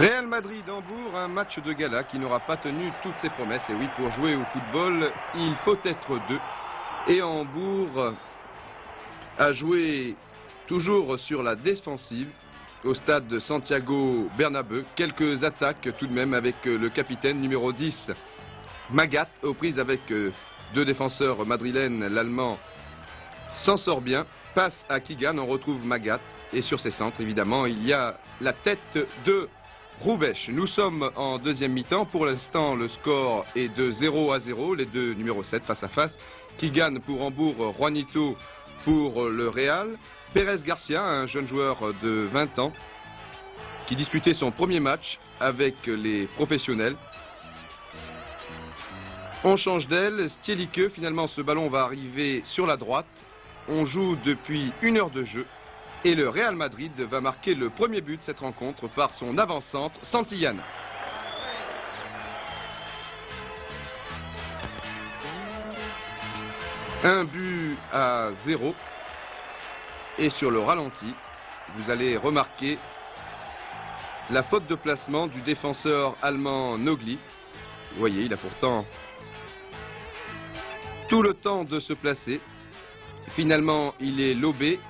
Real Madrid-Hambourg, un match de gala qui n'aura pas tenu toutes ses promesses. Et oui, pour jouer au football, il faut être deux. Et Hambourg a joué toujours sur la défensive au stade de Santiago Bernabéu. Quelques attaques tout de même avec le capitaine numéro 10, Magat, aux prises avec deux défenseurs madrilènes. L'Allemand s'en sort bien, passe à Kigan, on retrouve Magat. Et sur ses centres, évidemment, il y a la tête de Roubech. Nous sommes en deuxième mi-temps. Pour l'instant, le score est de 0-0. Les deux numéros 7 face à face. Kigan pour Hambourg, Juanito pour le Real. Pérez Garcia, un jeune joueur de 20 ans, qui disputait son premier match avec les professionnels. On change d'aile. Stielike, finalement, ce ballon va arriver sur la droite. On joue depuis 1 heure de jeu. Et le Real Madrid va marquer le premier but de cette rencontre par son avant-centre, Santillana. Un but à 0. Et sur le ralenti, vous allez remarquer la faute de placement du défenseur allemand Nogli. Vous voyez, il a pourtant tout le temps de se placer. Finalement, il est lobé.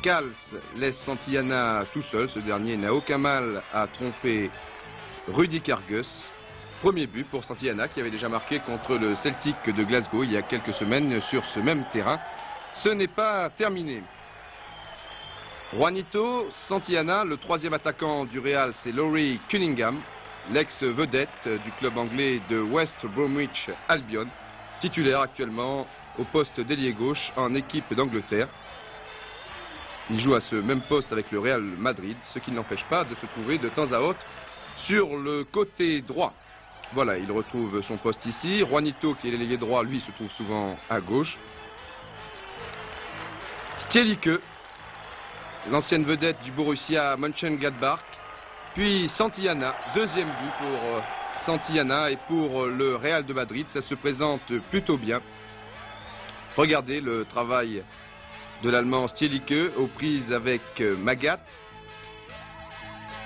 Kals laisse Santillana tout seul. Ce dernier n'a aucun mal à tromper Rudi Kargus. Premier but pour Santillana qui avait déjà marqué contre le Celtic de Glasgow il y a quelques semaines sur ce même terrain. Ce n'est pas terminé. Juanito, Santillana, le troisième attaquant du Real, c'est Laurie Cunningham, l'ex-vedette du club anglais de West Bromwich Albion, titulaire actuellement au poste d'ailier gauche en équipe d'Angleterre. Il joue à ce même poste avec le Real Madrid, ce qui ne l'empêche pas de se trouver de temps à autre sur le côté droit. Voilà, il retrouve son poste ici. Juanito, qui est l'ailier droit, lui, se trouve souvent à gauche. Stielike, l'ancienne vedette du Borussia Mönchengladbach. Puis Santillana, deuxième but pour Santillana et pour le Real de Madrid. Ça se présente plutôt bien. Regardez le travail de l'Allemand Stielike aux prises avec Magat.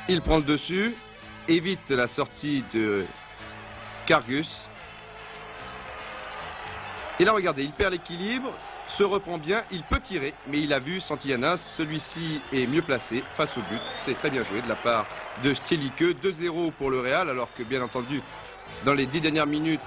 Il prend le dessus, évite la sortie de Kargus. Et là, regardez, il perd l'équilibre, se reprend bien, il peut tirer, mais il a vu Santillana, celui-ci est mieux placé face au but. C'est très bien joué de la part de Stielike. 2-0 pour le Real, alors que bien entendu, dans les 10 dernières minutes,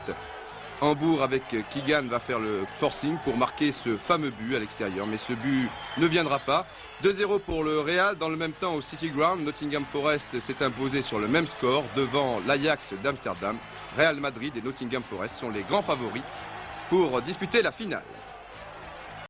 Hambourg avec Kigan va faire le forcing pour marquer ce fameux but à l'extérieur. Mais ce but ne viendra pas. 2-0 pour le Real. Dans le même temps au City Ground, Nottingham Forest s'est imposé sur le même score devant l'Ajax d'Amsterdam. Real Madrid et Nottingham Forest sont les grands favoris pour disputer la finale.